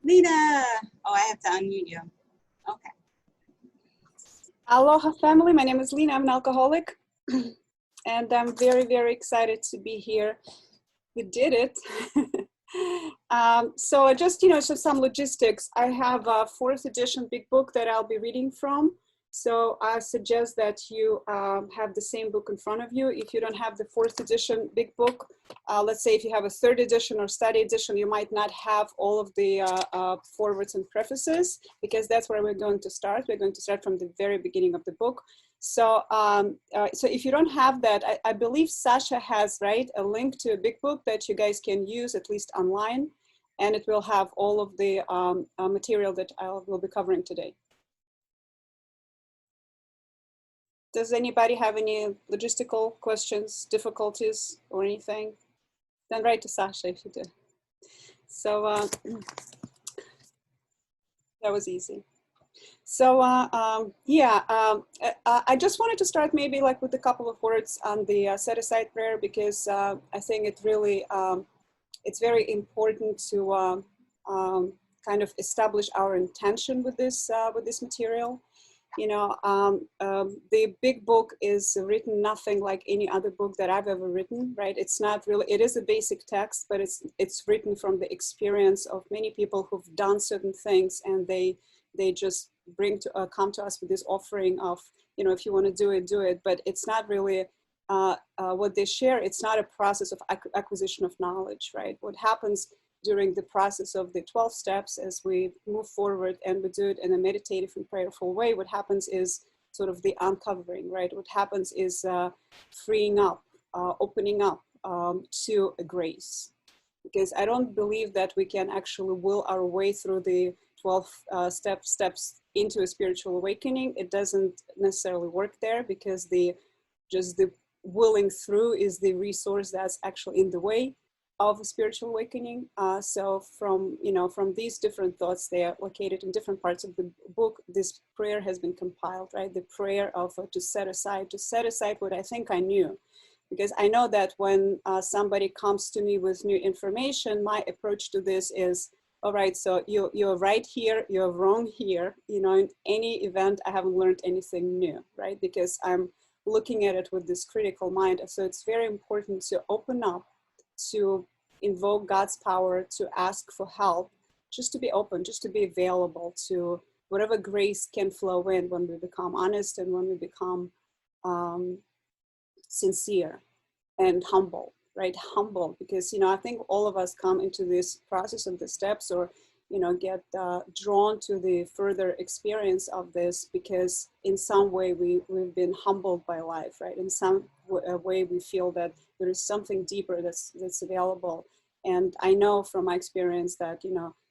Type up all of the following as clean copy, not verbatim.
Lena! Oh, I have to unmute you. Okay. Aloha family, my name is Lena, I'm an alcoholic. And I'm very, very excited to be here. We did it. So just, so some logistics. I have a 4th edition big book that I'll be reading from. So I suggest that you have the same book in front of you. If you don't have the 4th edition big book, let's say if you have a 3rd edition or study edition, you might not have all of the forewords and prefaces, because that's where we're going to start. We're going to start from the very beginning of the book. So, so if you don't have that, I believe Sasha has, right, a link to a big book that you guys can use at least online, and it will have all of the material that I will be covering today. Does anybody have any logistical questions, difficulties, or anything? Then write to Sasha if you do. So that was easy. So I just wanted to start maybe like with a couple of words on the set-aside prayer, because I think it really, it's very important to kind of establish our intention with this material. The big book is written nothing like any other book that I've ever written, right? It's not really, it is a basic text, but it's written from the experience of many people who've done certain things, and they just come to us with this offering of, if you want to do it, do it. But it's not really what they share. It's not a process of acquisition of knowledge, right? What happens during the process of the 12 steps as we move forward and we do it in a meditative and prayerful way, what happens is sort of the uncovering, right? What happens is freeing up, opening up to a grace. Because I don't believe that we can actually will our way through the 12 steps into a spiritual awakening. It doesn't necessarily work there, because just the willing through is the resource that's actually in the way of a spiritual awakening. So from these different thoughts, they are located in different parts of the book. This prayer has been compiled, right? The prayer of to set aside what I think I knew. Because I know that when somebody comes to me with new information, my approach to this is, all right, so you're right here, you're wrong here. In any event, I haven't learned anything new, right? Because I'm looking at it with this critical mind. So it's very important to open up, to invoke God's power, to ask for help, just to be open, just to be available to whatever grace can flow in when we become honest and when we become sincere and humble, right? Humble, because, I think all of us come into this process of the steps, or, get drawn to the further experience of this because in some way we've been humbled by life, right? In some way we feel that there is something deeper that's available. And I know from my experience that,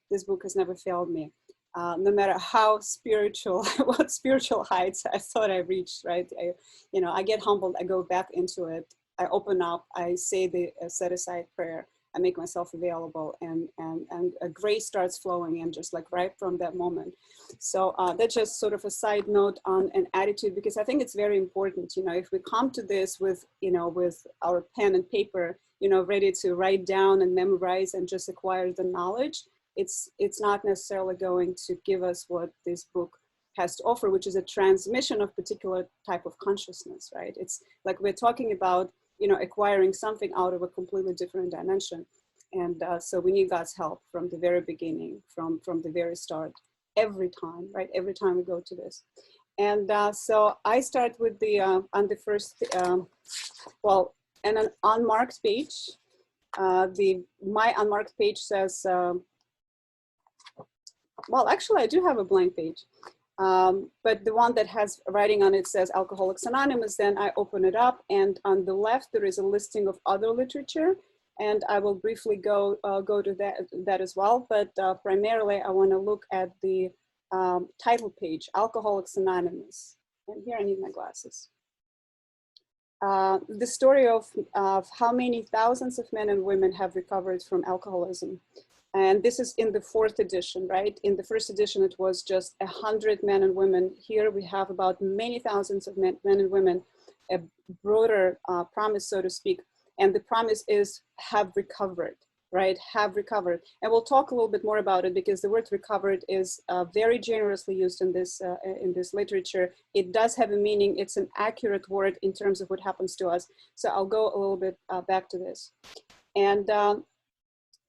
this book has never failed me. No matter how spiritual, what spiritual heights I thought I reached, right? I get humbled, I go back into it, I open up, I say the set-aside prayer, I make myself available, and a grace starts flowing in just like right from that moment. So that's just sort of a side note on an attitude, because I think it's very important, if we come to this with, with our pen and paper, ready to write down and memorize and just acquire the knowledge, it's not necessarily going to give us what this book has to offer, which is a transmission of particular type of consciousness, right? It's like we're talking about, acquiring something out of a completely different dimension. And so we need God's help from the very beginning, from the very start, every time, right? Every time we go to this. And so I start with the, on the first, and an unmarked page. My unmarked page says, well, actually I do have a blank page. But the one that has writing on it says Alcoholics Anonymous. Then I open it up, and on the left there is a listing of other literature, and I will briefly go to that as well. But primarily I want to look at the title page, Alcoholics Anonymous. And here I need my glasses. The story of how many thousands of men and women have recovered from alcoholism. And this is in the 4th edition, right? In the 1st edition, it was just 100 men and women. Here we have about many thousands of men and women, a broader promise, so to speak. And the promise is have recovered, right, have recovered. And we'll talk a little bit more about it because the word recovered is very generously used in this literature. It does have a meaning. It's an accurate word in terms of what happens to us. So I'll go a little bit back to this. And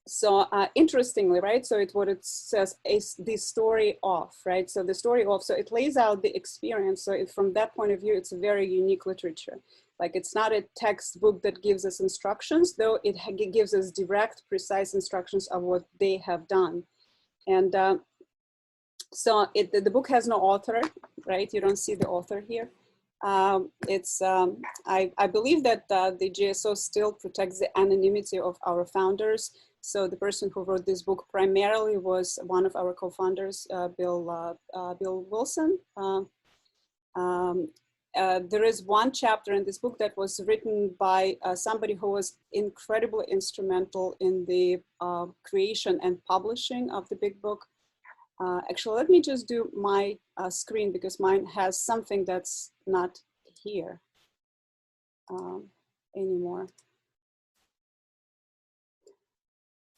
so interestingly, right, so what it says is the story of, right? So the story of, so it lays out the experience. So from that point of view, it's a very unique literature. Like it's not a textbook that gives us instructions, though it gives us direct, precise instructions of what they have done. And so the book has no author, right? You don't see the author here. I believe that the GSO still protects the anonymity of our founders. So the person who wrote this book primarily was one of our co-founders, Bill Wilson. There is one chapter in this book that was written by somebody who was incredibly instrumental in the creation and publishing of the big book. Actually, let me just do my screen because mine has something that's not here anymore.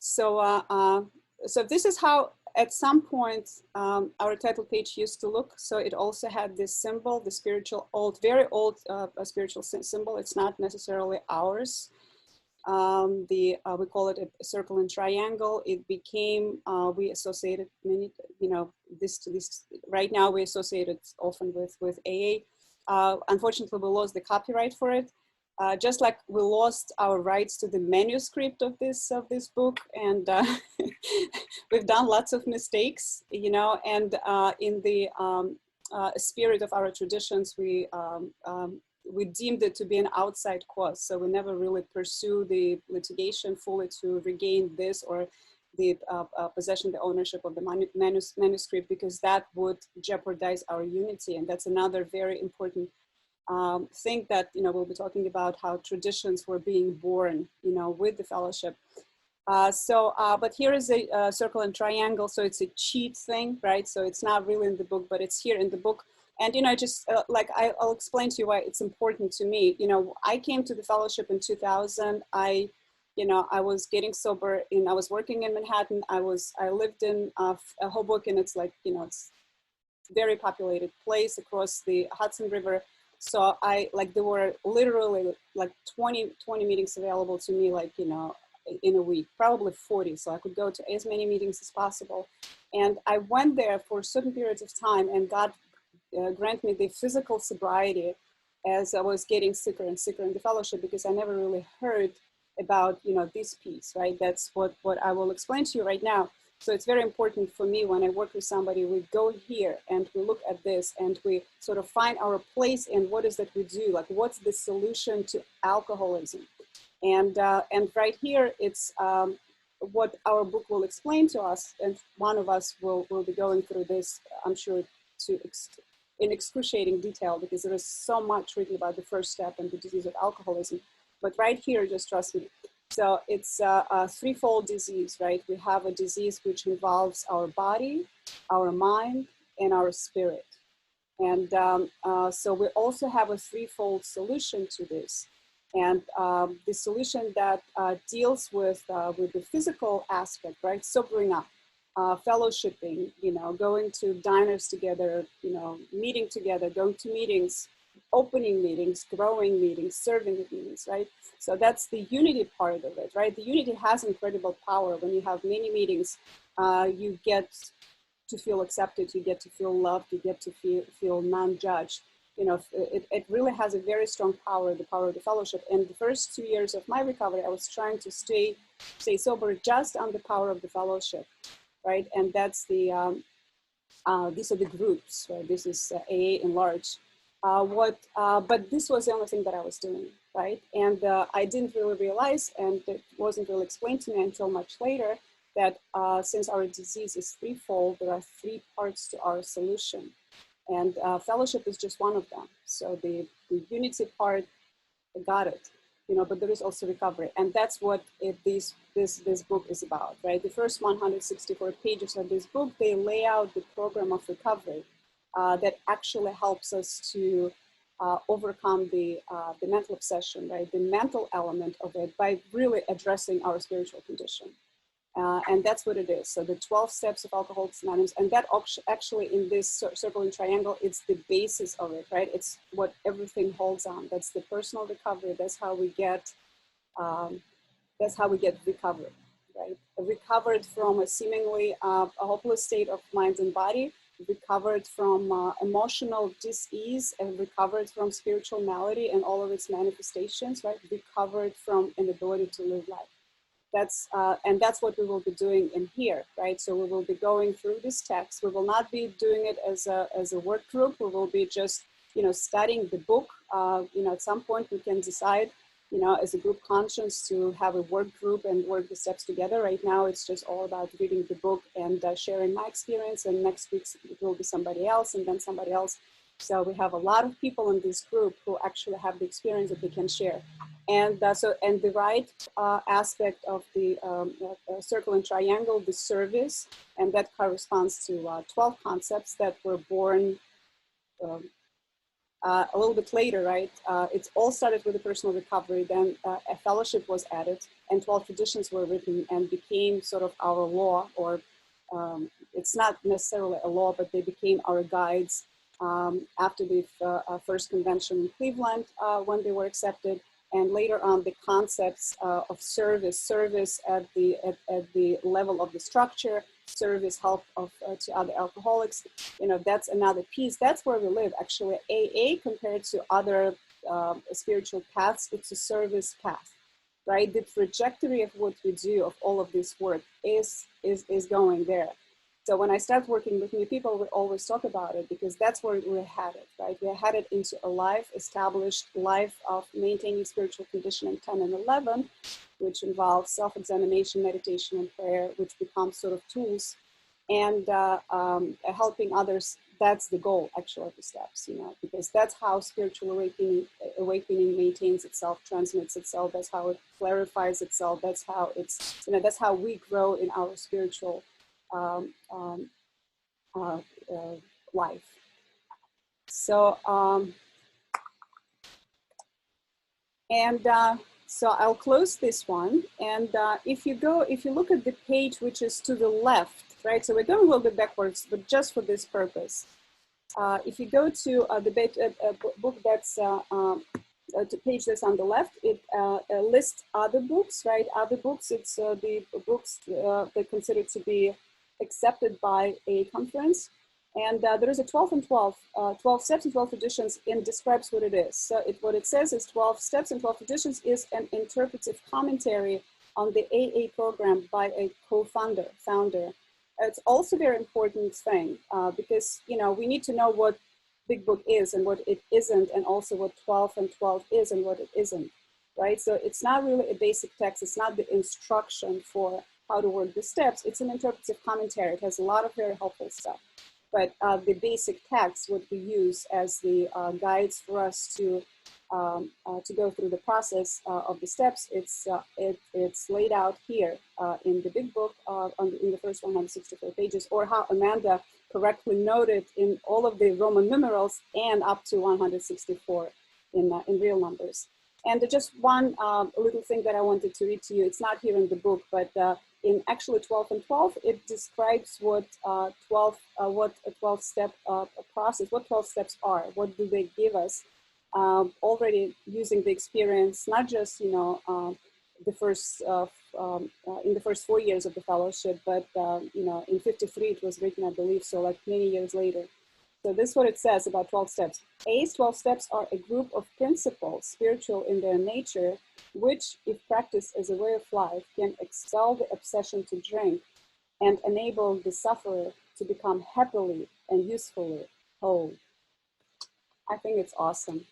So, so this is how, at some point, our title page used to look. So it also had this symbol, the spiritual, very old spiritual symbol. It's not necessarily ours. We call it a circle and triangle. It became, we associated many, this right now we associate it often with AA. Unfortunately, we lost the copyright for it. Just like we lost our rights to the manuscript of this book, and we've done lots of mistakes, and in the spirit of our traditions, we deemed it to be an outside cause. So we never really pursue the litigation fully to regain this or the possession, the ownership of the manuscript, because that would jeopardize our unity. And that's another very important thing that, we'll be talking about, how traditions were being born, with the fellowship. But here is a circle and triangle. So it's a cheat thing, right? So it's not really in the book, but it's here in the book. And, just like I'll explain to you why it's important to me. I came to the fellowship in 2000. I was getting sober, and I was working in Manhattan. I lived in Hoboken. It's like, it's a very populated place across the Hudson River. So there were literally like 20 meetings available to me, like, in a week, probably 40. So I could go to as many meetings as possible. And I went there for certain periods of time, and God granted me the physical sobriety as I was getting sicker and sicker in the fellowship, because I never really heard about, this piece, right? That's what I will explain to you right now. So it's very important for me when I work with somebody, we go here and we look at this and we sort of find our place in what is that we do, like what's the solution to alcoholism. And right here, it's what our book will explain to us. And one of us will be going through this, I'm sure, in excruciating detail, because there is so much written about the first step and the disease of alcoholism. But right here, just trust me. So it's a threefold disease, right? We have a disease which involves our body, our mind, and our spirit. And so we also have a threefold solution to this. And the solution that deals with the physical aspect, right? Sobering up, fellowshipping, going to diners together, meeting together, going to meetings, opening meetings, growing meetings, serving at meetings, right? So that's the unity part of it, right? The unity has incredible power. When you have many meetings, you get to feel accepted, you get to feel loved, you get to feel non-judged. It really has a very strong power, the power of the fellowship. And the first 2 years of my recovery, I was trying to stay sober just on the power of the fellowship, right? And that's the, these are the groups, right? This is AA in large. But this was the only thing that I was doing, right? And I didn't really realize, and it wasn't really explained to me until much later, that since our disease is threefold, there are three parts to our solution. And fellowship is just one of them. So the unity part, I got it, but there is also recovery. And that's what this book is about, right? The first 164 pages of this book, they lay out the program of recovery that actually helps us to overcome the mental obsession, right? The mental element of it by really addressing our spiritual condition. And that's what it is. So the 12 steps of Alcoholics Anonymous, and that actually in this circle and triangle, it's the basis of it, right? It's what everything holds on. That's the personal recovery. That's how we get recovered, right? Recovered from a seemingly a hopeless state of mind and body, recovered from emotional dis-ease, and recovered from spiritual malady and all of its manifestations, right? Recovered from inability to live life. And that's what we will be doing in here, right? So we will be going through this text. We will not be doing it as a work group. We will be just, studying the book. At some point we can decide, as a group conscience to have a work group and work the steps together. Right now, it's just all about reading the book and sharing my experience. And next week it will be somebody else and then somebody else. So we have a lot of people in this group who actually have the experience that they can share. And and the right aspect of the circle and triangle, the service, and that corresponds to 12 concepts that were born a little bit later, right? It's all started with the personal recovery, then a fellowship was added, and 12 traditions were written and became sort of our law, or it's not necessarily a law, but they became our guides after the first convention in Cleveland when they were accepted. And later on, the concepts of service at the level of the structure, service, help to other alcoholics, that's another piece. That's where we live. Actually, AA compared to other spiritual paths, it's a service path, right? The trajectory of what we do, of all of this work, is going there. So when I start working with new people, we always talk about it because that's where we're headed, right? We're headed into a life, established life of maintaining spiritual conditioning 10 and 11, which involves self-examination, meditation, and prayer, which becomes sort of tools, and helping others. That's the goal, actually, of the steps, because that's how spiritual awakening maintains itself, transmits itself. That's how it clarifies itself. That's how that's how we grow in our spiritual life. So, so I'll close this one. And if you look at the page which is to the left, right? So we're going a little bit backwards, but just for this purpose. If you go to the book that's the page that's on the left, it lists other books, right? Other books, it's the books they're considered to be accepted by a conference. And there is a 12 and 12 steps and 12 traditions, and describes what it is. So what it says is 12 steps and 12 traditions is an interpretive commentary on the AA program by a co-founder. It's also a very important thing because, we need to know what Big Book is and what it isn't, and also what 12 and 12 is and what it isn't, right? So it's not really a basic text. It's not the instruction for how to work the steps. It's an interpretive commentary. It has a lot of very helpful stuff. But the basic text, what we use as the guides for us to go through the process of the steps, it's laid out here in the Big Book in the first 164 pages, or how Amanda correctly noted in all of the Roman numerals and up to 164 in real numbers. And just one little thing that I wanted to read to you, it's not here in the book, but in actually 12 and 12, it describes what a 12-step process, what 12 steps are, what do they give us, already using the experience, not just, the first, in the first 4 years of the fellowship, but, in 53 it was written, I believe, so like many years later. So this is what it says about 12 steps. A's 12 steps are a group of principles, spiritual in their nature, which, if practiced as a way of life, can expel the obsession to drink and enable the sufferer to become happily and usefully whole. I think it's awesome.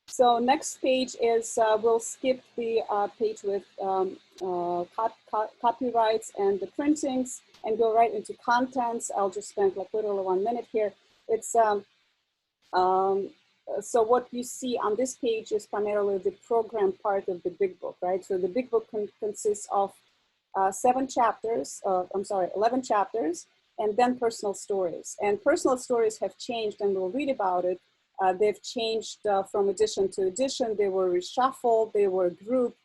So next page is, we'll skip the page with copyrights and the printings and go right into contents. I'll just spend like literally 1 minute here. It's so what you see on this page is primarily the program part of the Big Book, right? So the Big Book consists of 11 chapters, and then personal stories. And personal stories have changed, and we'll read about it. They've changed from edition to edition. They were reshuffled, they were grouped,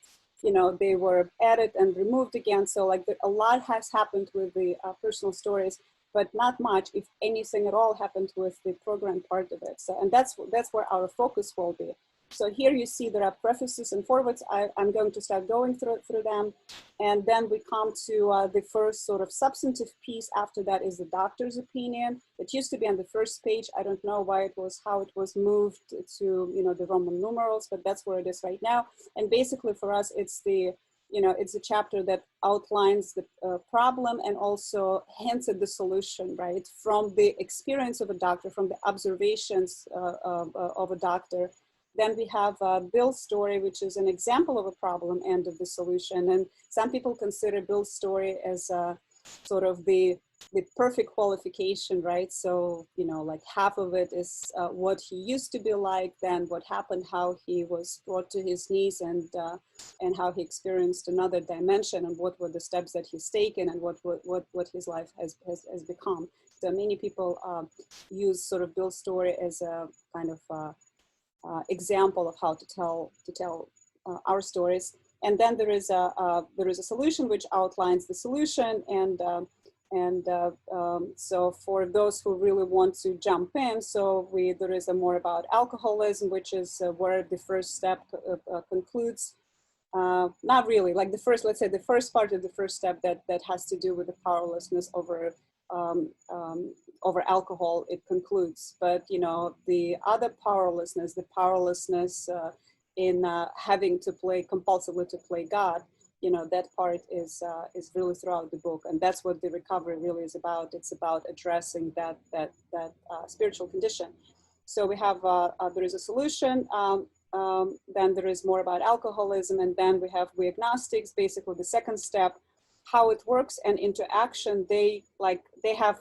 you know, they were added and removed again. So like a lot has happened with the personal stories, but not much, if anything at all, happened with the program part of it. So, and that's where our focus will be. So here you see there are prefaces and forewords. I'm going to start going through them. And then we come to the first sort of substantive piece. After that is the doctor's opinion. It used to be on the first page. I don't know why it was, how it was moved to, you know, the Roman numerals, but that's where it is right now. And basically for us, it's the, you know, it's a chapter that outlines the problem and also hints at the solution, right? From the experience of a doctor, from the observations of a doctor. Then we have Bill's story, which is an example of a problem and of the solution. And some people consider Bill's story as sort of the perfect qualification, right? So, you know, like half of it is what he used to be like, then what happened, how he was brought to his knees, and how he experienced another dimension, and what were the steps that he's taken, and what his life has become. So many people use sort of Bill's story as a kind of example of how to tell our stories. And then there is a solution which outlines the solution, and so for those who really want to jump in, so there is a more about alcoholism, which is where the first step concludes. Not really, like the first, let's say the first part of the first step that has to do with the powerlessness over alcohol, it concludes. But you know, the other powerlessness, the powerlessness in having to play compulsively to play God, you know, that part is really throughout the book, and that's what the recovery really is about. It's about addressing that spiritual condition. So we have there is a solution. Then there is more about alcoholism, and then we have we agnostics, basically the second step, how it works, and into action. They have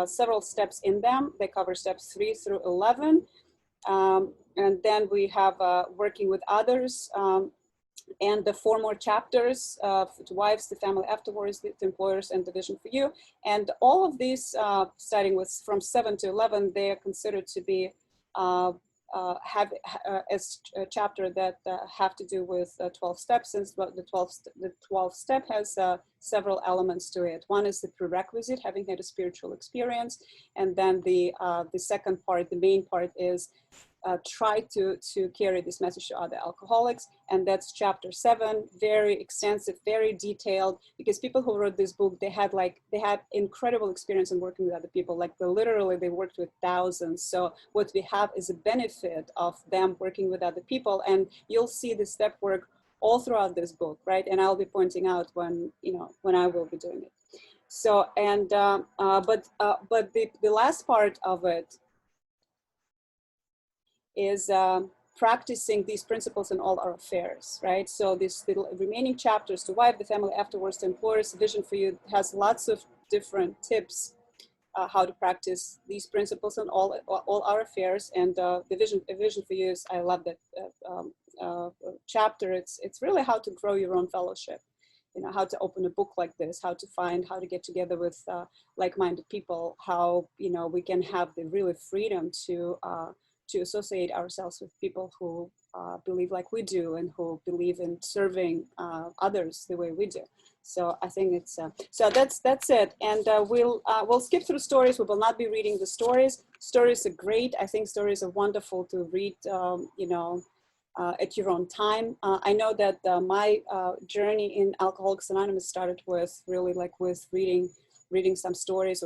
several steps in them. They cover steps 3 through 11. And then we have working with others, and the 4 more chapters to wives, the family afterwards, the employers, and the vision for you. And all of these, starting with from 7 to 11, they are considered to be as a chapter that have to do with 12 steps, since the 12th step has several elements to it. One is the prerequisite, having had a spiritual experience, and then the second part, the main part, is try to carry this message to other alcoholics, and that's chapter 7. Very extensive, very detailed, because people who wrote this book, they had incredible experience in working with other people. Like literally they worked with thousands. So what we have is a benefit of them working with other people, and you'll see the step work all throughout this book, right? And I'll be pointing out when I will be doing it. So, and but the last part of it is practicing these principles in all our affairs, right? So the remaining chapters, to wife, the family afterwards, the employers, vision for you, has lots of different tips how to practice these principles in all our affairs. And the vision for you is, I love that chapter. It's really how to grow your own fellowship. You know, how to open a book like this, how to get together with like-minded people, how, you know, we can have the really freedom to associate ourselves with people who believe like we do, and who believe in serving others the way we do. So I think it's so that's it. And we'll skip through stories. We will not be reading the stories. Stories are great. I think stories are wonderful to read. At your own time. I know that my journey in Alcoholics Anonymous started with really with reading some stories,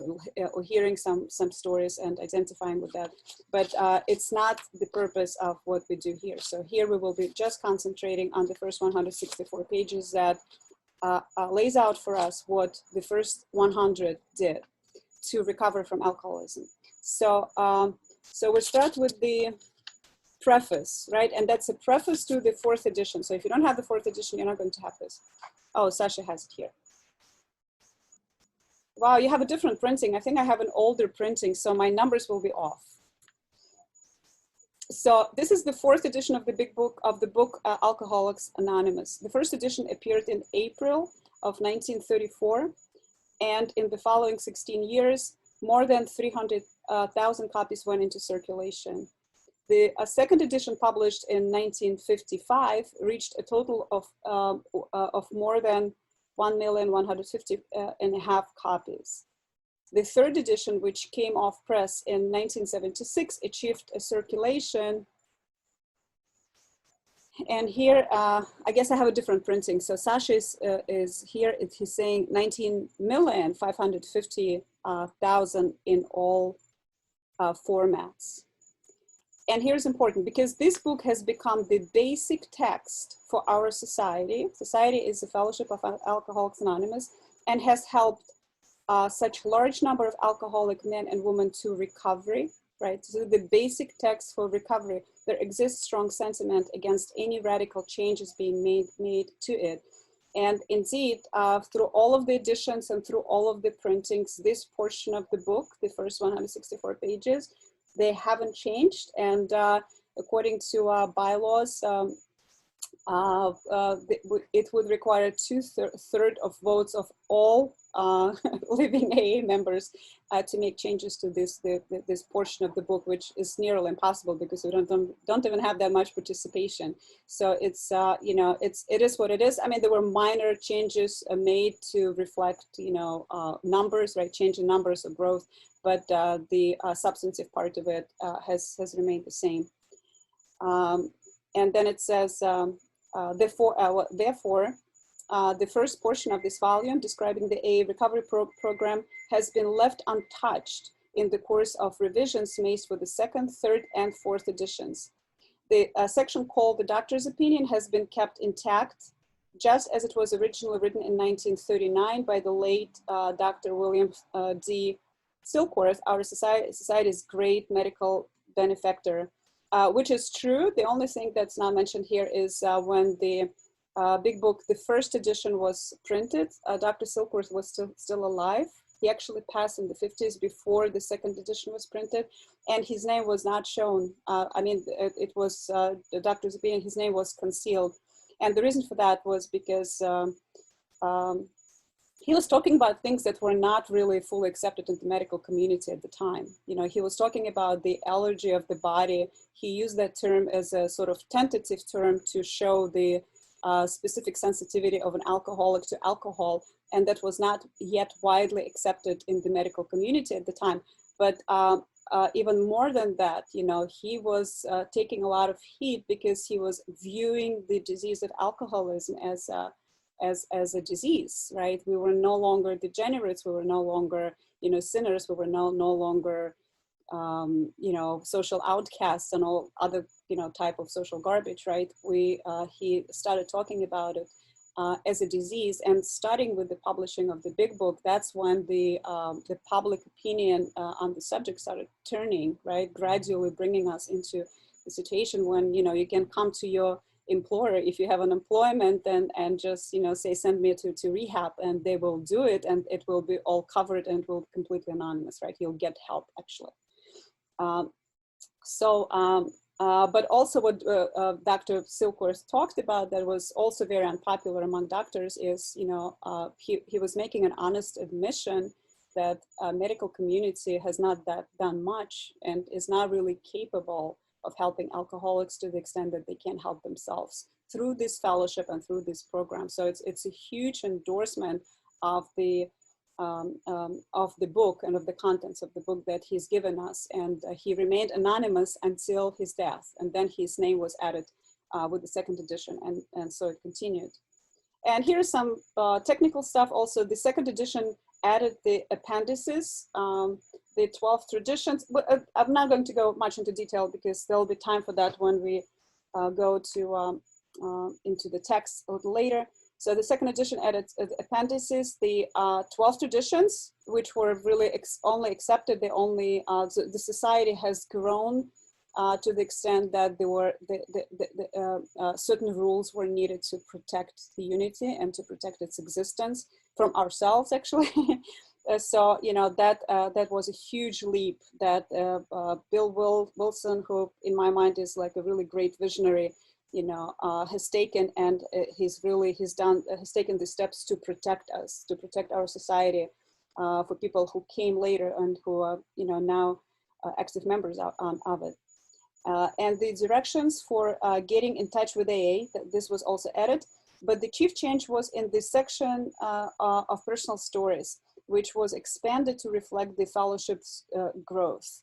or hearing some stories and identifying with that. But it's not the purpose of what we do here. So here we will be just concentrating on the first 164 pages that lays out for us what the first 100 did to recover from alcoholism. So, so we start with the preface, right? And that's a preface to the 4th edition. So if you don't have the 4th edition, you're not going to have this. Oh, Sasha has it here. Wow, you have a different printing. I think I have an older printing, so my numbers will be off. So this is the 4th edition of the book Alcoholics Anonymous. The first edition appeared in April of 1934, and in the following 16 years, more than 300,000 copies went into circulation. The second edition, published in 1955, reached a total of more than 1,150,500 copies. The third edition, which came off press in 1976, achieved a circulation. And here, I guess I have a different printing. So Sasha is here, he's saying 19,550,000 in all formats. And here's important, because this book has become the basic text for our society. Society is the Fellowship of Alcoholics Anonymous, and has helped such large number of alcoholic men and women to recovery, right? So the basic text for recovery. There exists strong sentiment against any radical changes being made to it. And indeed, through all of the editions and through all of the printings, this portion of the book, the first 164 pages, they haven't changed. And according to bylaws, it would require two-thirds of votes of all living AA members to make changes to this portion of the book, which is nearly impossible because we don't even have that much participation. So it's it is what it is. I mean, there were minor changes made to reflect numbers, right? Change in numbers of growth, but the substantive part of it has remained the same. And then it says, therefore, the first portion of this volume describing the AA recovery program has been left untouched in the course of revisions made for the second, third, and fourth editions. The section called The Doctor's Opinion has been kept intact, just as it was originally written in 1939 by the late Dr. William D. Silkworth, our society's great medical benefactor, which is true. The only thing that's not mentioned here is when the big book, the first edition, was printed, Dr. Silkworth was still alive. He actually passed in the 50s before the second edition was printed, and his name was not shown. I mean, it was the doctor's opinion, his name was concealed. And the reason for that was because he was talking about things that were not really fully accepted in the medical community at the time. He was talking about the allergy of the body. He used that term as a sort of tentative term to show the specific sensitivity of an alcoholic to alcohol, and that was not yet widely accepted in the medical community at the time. But even more than that, he was taking a lot of heat because he was viewing the disease of alcoholism as a disease, right? We were no longer degenerates. We were no longer, sinners. We were no longer, social outcasts and all other, type of social garbage, right? He started talking about it as a disease, and starting with the publishing of the big book, that's when the public opinion on the subject started turning, right? Gradually bringing us into the situation when, you can come to your employer if you have an employment and just say send me to rehab, and they will do it, and it will be all covered and will be completely anonymous, right? You'll get help actually. But also what Dr. Silkworth talked about that was also very unpopular among doctors is he was making an honest admission that medical community has not done much and is not really capable of helping alcoholics to the extent that they can help themselves through this fellowship and through this program. So it's a huge endorsement of the book and of the contents of the book that he's given us. And he remained anonymous until his death. And then his name was added with the second edition, and so it continued. And here's some technical stuff also. The second edition added the appendices, the 12 traditions. But I'm not going to go much into detail because there'll be time for that when we go to into the text a little later. So the second edition added appendices, the 12 traditions, which were really only accepted. They only the society has grown to the extent that there were certain rules were needed to protect the unity and to protect its existence from ourselves, actually. So that was a huge leap that Bill Wilson, who in my mind is like a really great visionary, has taken, and he's taken the steps to protect us, to protect our society for people who came later and who are now active members of it. And the directions for getting in touch with AA, this was also added, but the chief change was in the section of personal stories, which was expanded to reflect the fellowship's growth,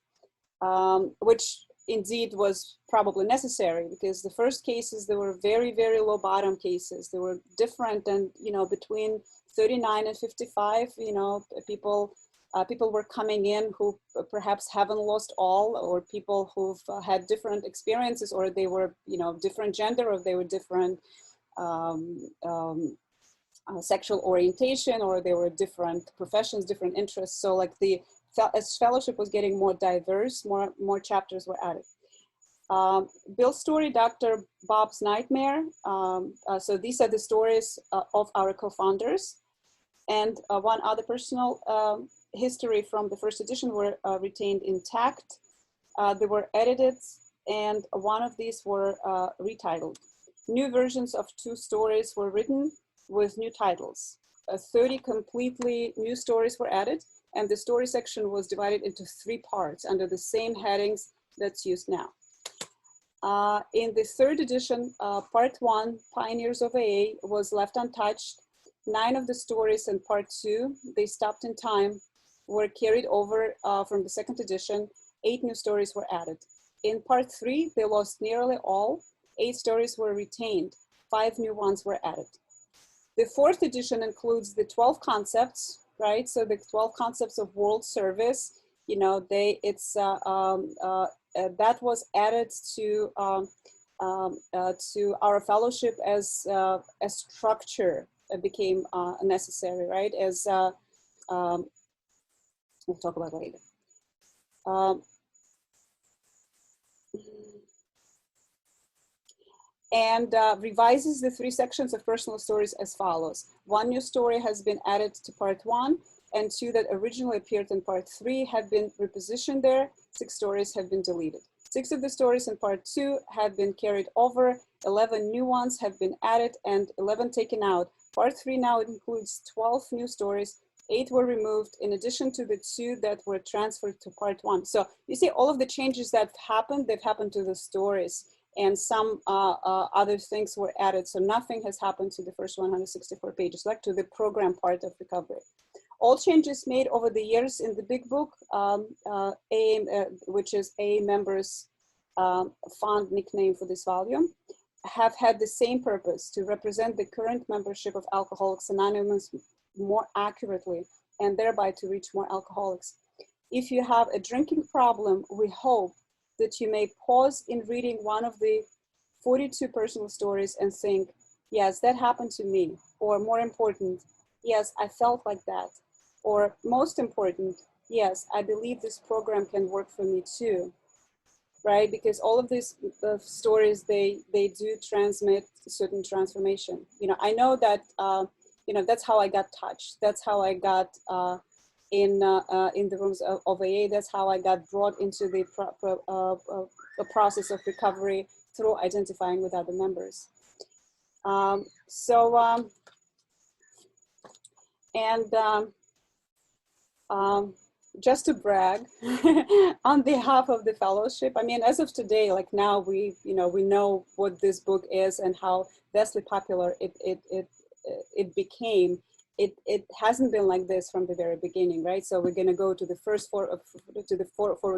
which indeed was probably necessary, because the first cases, they were very, very low bottom cases. They were different, and, you know, between 39 and 55, you know, people were coming in who perhaps haven't lost all, or people who've had different experiences, or they were, you know, different gender, or they were different sexual orientation, or they were different professions, different interests. So like as fellowship was getting more diverse, more chapters were added. Bill's story, Dr. Bob's Nightmare. So these are the stories of our co-founders. And one other personal history from the first edition were retained intact. They were edited, and one of these were retitled. New versions of 2 stories were written with new titles. 30 completely new stories were added, and the story section was divided into 3 parts under the same headings that's used now. In the 3rd edition, part 1, Pioneers of AA, was left untouched. 9 of the stories in part 2, They Stopped in Time, were carried over from the 2nd edition. 8 new stories were added. In part 3, they lost nearly all. 8 stories were retained. 5 new ones were added. The 4th edition includes the 12 concepts, right? So the 12 concepts of world service, you know, that was added to our fellowship as a structure became necessary, right? As we'll talk about later. And revises the 3 sections of personal stories as follows. 1 new story has been added to part 1, and 2 that originally appeared in part 3 have been repositioned there. 6 stories have been deleted. 6 of the stories in part 2 have been carried over. 11 new ones have been added and 11 taken out. Part 3 now includes 12 new stories. 8 were removed in addition to the 2 that were transferred to part 1. So you see all of the changes that happened, they've happened to the stories, and some other things were added. So nothing has happened to the first 164 pages, like to the program part of recovery. All changes made over the years in the big book, which is AA members' fond nickname for this volume, have had the same purpose: to represent the current membership of Alcoholics Anonymous more accurately, and thereby to reach more alcoholics. If you have a drinking problem, we hope that you may pause in reading one of the 42 personal stories and think, yes, that happened to me. Or more important, yes, I felt like that. Or most important, yes, I believe this program can work for me too, right? Because all of these stories, they do transmit a certain transformation. You know, I know that, you know, that's how I got touched. That's how I got in the rooms of AA. That's how I got brought into the process of recovery through identifying with other members. Just to brag on behalf of the fellowship, I mean, as of today, like now we know what this book is and how vastly popular it became. It hasn't been like this from the very beginning, right? So we're going to go to the forward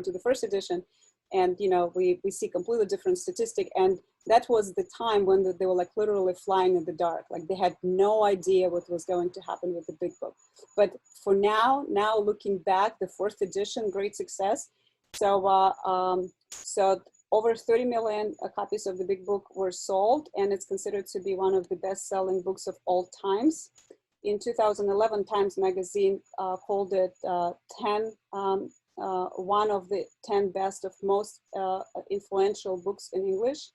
to the first edition, and you know we see completely different statistic. And that was the time when they were like literally flying in the dark, like they had no idea what was going to happen with the big book. But for now looking back, the 4th edition, great success. So so over 30 million copies of the big book were sold, and it's considered to be one of the best-selling books of all times. In 2011, Times Magazine called it one of the 10 best of most influential books in English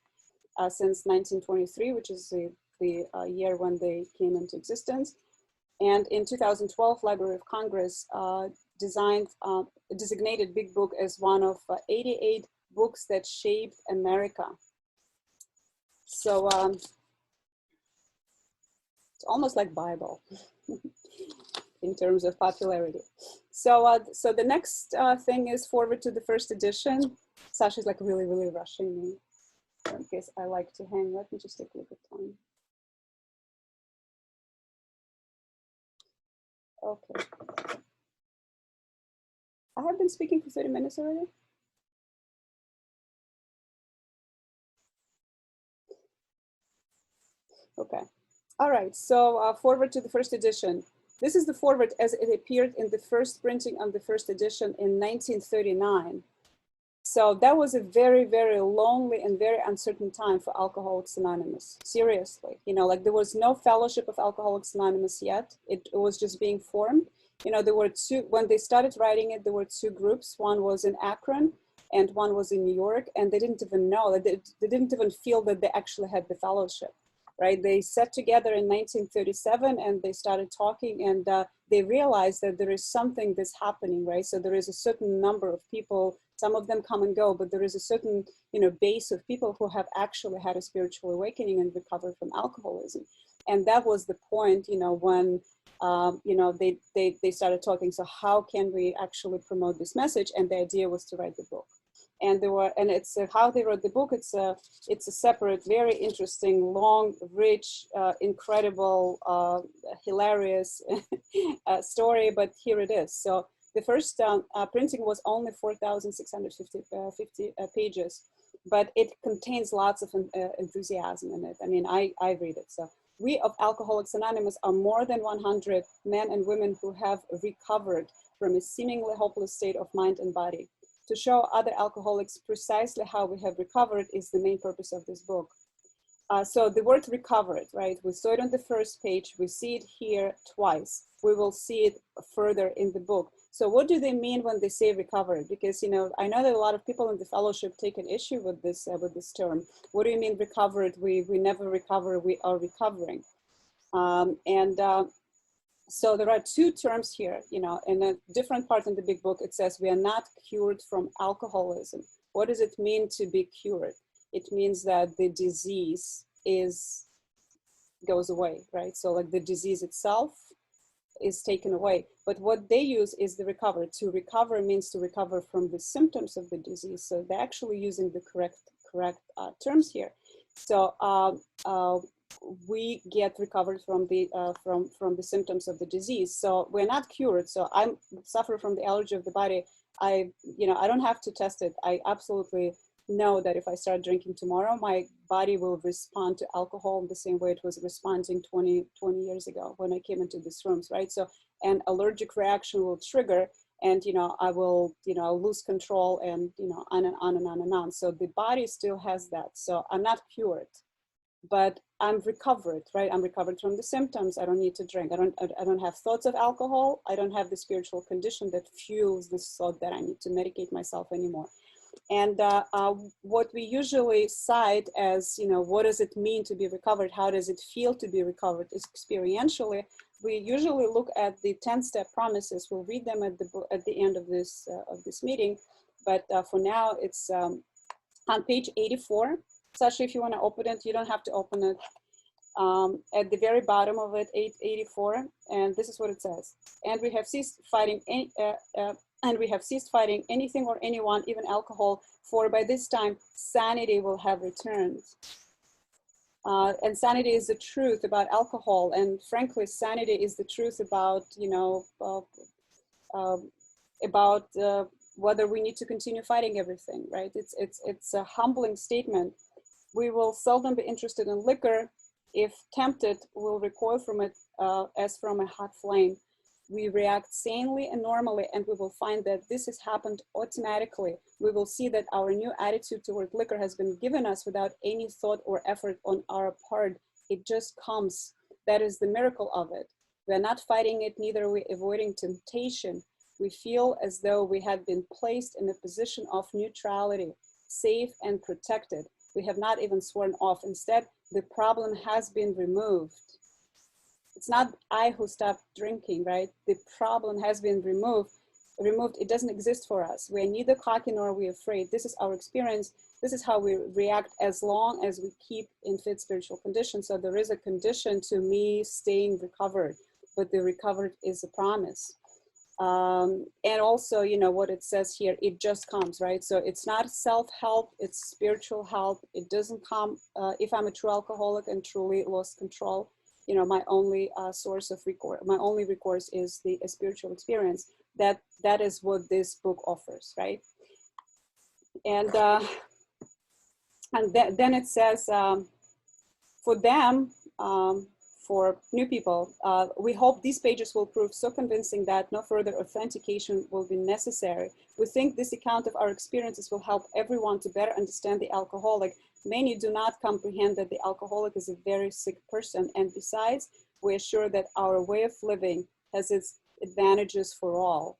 since 1923, which is the year when they came into existence. And in 2012, Library of Congress designated Big Book as one of 88 books that shaped America. So it's almost like Bible. in terms of popularity. So, so the next thing is forward to the first edition. Sasha's like really, really rushing me. I guess I like to hang. Let me just take a look at time. Okay. I have been speaking for 30 minutes already. Okay. All right. So forward to the first edition. This is the forward as it appeared in the first printing of the first edition in 1939. So that was a very, very lonely and very uncertain time for Alcoholics Anonymous. Seriously, you know, like there was no fellowship of Alcoholics Anonymous yet. It was just being formed. You know, there were two, when they started writing it, there were two groups. One was in Akron and one was in New York. And they didn't even know, that they didn't even feel that they actually had the fellowship, right? They sat together in 1937 and they started talking, and they realized that there is something that's happening, right? So there is a certain number of people, some of them come and go, but there is a certain, you know, base of people who have actually had a spiritual awakening and recovered from alcoholism. And that was the point, you know, when, you know, they started talking. So how can we actually promote this message? And the idea was to write the book. And there were, and it's how they wrote the book. It's a separate, very interesting, long, rich, incredible, hilarious story. But here it is. So the first printing was only 4,650 pages, but it contains lots of enthusiasm in it. I mean, I read it. So we of Alcoholics Anonymous are more than 100 men and women who have recovered from a seemingly hopeless state of mind and body. To show other alcoholics precisely how we have recovered is the main purpose of this book. So the word recovered, right? We saw it on the first page. We see it here twice. We will see it further in the book. So what do they mean when they say recovered? Because, you know, I know that a lot of people in the fellowship take an issue with this term. What do you mean recovered? We never recover, we are recovering. So there are two terms here, you know, in a different part in the big book, it says we are not cured from alcoholism. What does it mean to be cured? It means that the disease goes away, right? So like the disease itself is taken away. But what they use is the recover. To recover means to recover from the symptoms of the disease. So they're actually using the correct terms here. So we get recovered from the symptoms of the disease. So we're not cured. So I suffer from the allergy of the body. I don't have to test it. I absolutely know that if I start drinking tomorrow, my body will respond to alcohol in the same way it was responding 20 years ago when I came into these rooms, right? So an allergic reaction will trigger, and, you know, I will, you know, lose control, and, you know, on and on and on and on. So the body still has that. So I'm not cured, but I'm recovered, right? I'm recovered from the symptoms. I don't need to drink. I don't have thoughts of alcohol. I don't have the spiritual condition that fuels this thought that I need to medicate myself anymore. And what we usually cite as, you know, what does it mean to be recovered? How does it feel to be recovered? Is experientially, we usually look at the 10-step promises. We'll read them at the end of this meeting. But for now, it's on page 84. Sasha, if you want to open it, you don't have to open it. At the very bottom of it, 884, and this is what it says. And we have ceased fighting anything or anyone, even alcohol, for by this time sanity will have returned. And sanity is the truth about alcohol, and frankly, sanity is the truth about, you know, whether we need to continue fighting everything, right? It's a humbling statement. We will seldom be interested in liquor. If tempted, we'll recoil from it as from a hot flame. We react sanely and normally, and we will find that this has happened automatically. We will see that our new attitude toward liquor has been given us without any thought or effort on our part. It just comes. That is the miracle of it. We are not fighting it, neither are we avoiding temptation. We feel as though we had been placed in a position of neutrality, safe and protected. We have not even sworn off. Instead, the problem has been removed. It's not I who stopped drinking, right? The problem has been removed. It doesn't exist for us. We're neither cocky nor are we afraid. This is our experience. This is how we react as long as we keep in fit spiritual condition. So there is a condition to me staying recovered. but the recovered is a promise. And also, you know, what it says here, it just comes, right? So it's not self-help, it's spiritual help. It doesn't come, if I'm a true alcoholic and truly lost control, you know, my only source of recourse, my only recourse is the spiritual experience. That is what this book offers, right? And then it says, for them, for new people, we hope these pages will prove so convincing that no further authentication will be necessary. We think this account of our experiences will help everyone to better understand the alcoholic. Many do not comprehend that the alcoholic is a very sick person, and besides, we are sure that our way of living has its advantages for all.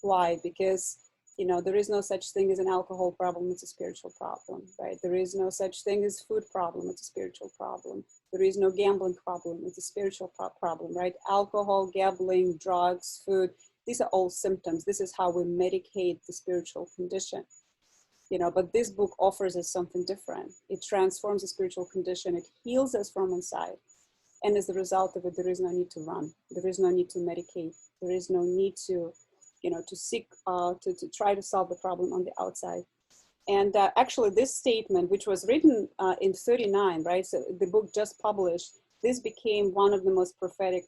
Why? Because, you know, there is no such thing as an alcohol problem, it's a spiritual problem, right? There is no such thing as food problem, it's a spiritual problem. There is no gambling problem, it's a spiritual problem, right? Alcohol, gambling, drugs, food, these are all symptoms. This is how we medicate the spiritual condition. You know, but this book offers us something different. It transforms the spiritual condition, it heals us from inside. And as a result of it, there is no need to run. There is no need to medicate. There is no need to, you know, to seek, to try to solve the problem on the outside. And actually this statement, which was written in 39, right? So the book just published, this became one of the most prophetic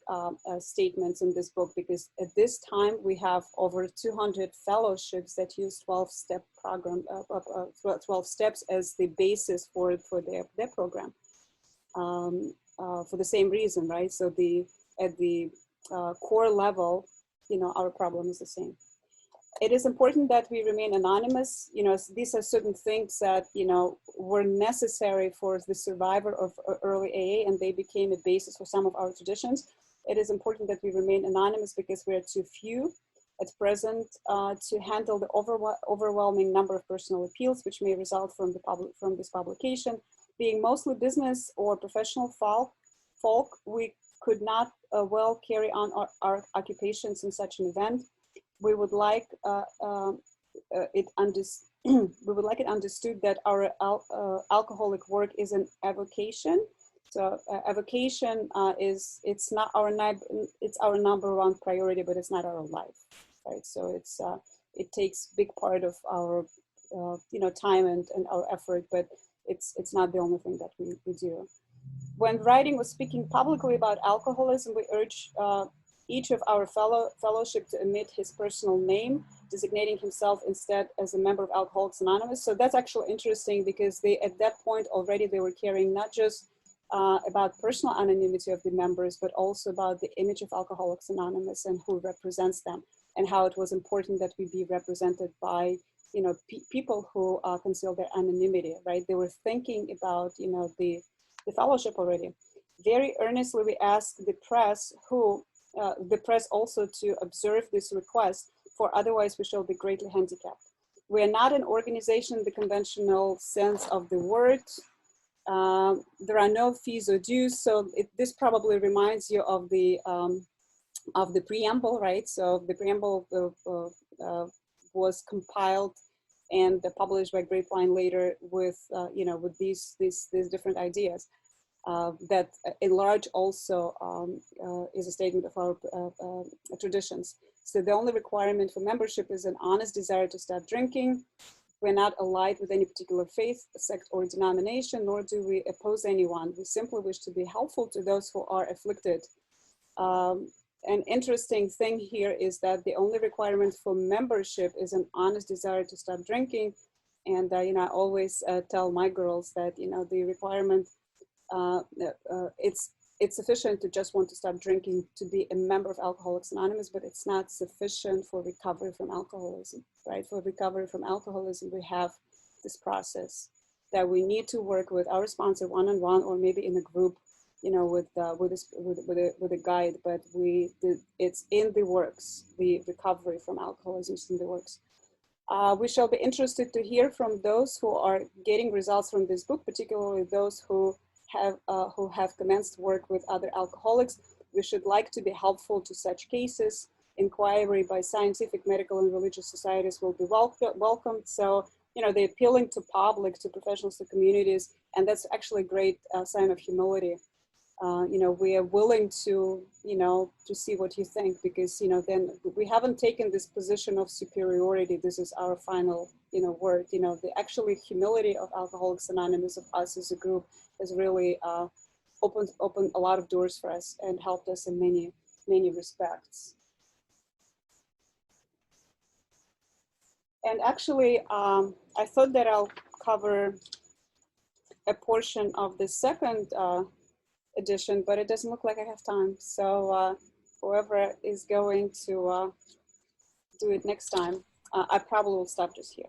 statements in this book, because at this time we have over 200 fellowships that use 12-step program, 12 steps as the basis for their program. For the same reason, right? So at the core level, you know, our problem is the same. It is important that we remain anonymous. You know, these are certain things that, you know, were necessary for the survivor of early AA, and they became a basis for some of our traditions. It is important that we remain anonymous because we are too few at present to handle the overwhelming number of personal appeals which may result from this publication. Being mostly business or professional folk, we could not well carry on our occupations in such an event. We would like it understood that our alcoholic work is an avocation. So avocation it's our number one priority, but it's not our life, right? So it takes big part of our you know, time and our effort, but it's not the only thing that we do. When writing or speaking publicly about alcoholism, we urge each of our fellowship to omit his personal name, designating himself instead as a member of Alcoholics Anonymous. So that's actually interesting, because at that point already they were caring not just about personal anonymity of the members, but also about the image of Alcoholics Anonymous and who represents them, and how it was important that we be represented by, you know, people who conceal their anonymity, right? They were thinking about, you know, the fellowship already. Very earnestly we ask the press also to observe this request, for otherwise we shall be greatly handicapped. We are not an organization in the conventional sense of the word. There are no fees or dues, so this probably reminds you of the preamble, right? So the preamble was compiled and published by Grapevine later with you know, with these different ideas. That in large also is a statement of our traditions. So the only requirement for membership is an honest desire to stop drinking. We're not allied with any particular faith, sect, or denomination, nor do we oppose anyone. We simply wish to be helpful to those who are afflicted. An interesting thing here is that the only requirement for membership is an honest desire to stop drinking. And you know, I always tell my girls that, you know, the requirement, it's sufficient to just want to stop drinking to be a member of Alcoholics Anonymous, but it's not sufficient for recovery from alcoholism, right? For recovery from alcoholism, we have this process that we need to work with our sponsor one-on-one, or maybe in a group, you know, with a guide, but it's in the works. The recovery from alcoholism is in the works. We shall be interested to hear from those who are getting results from this book, particularly those who have commenced work with other alcoholics. We should like to be helpful to such cases. Inquiry by scientific, medical, and religious societies will be welcomed. So, you know, they're appealing to public, to professionals, to communities, and that's actually a great sign of humility. we are willing to, to see what you think, because, then we haven't taken this position of superiority. This is our final, word. The actually humility of Alcoholics Anonymous, of us as a group, has really opened a lot of doors for us and helped us in many, many respects. And actually, I thought that I'll cover a portion of the second edition, but it doesn't look like I have time. So whoever is going to do it next time, I probably will stop just here.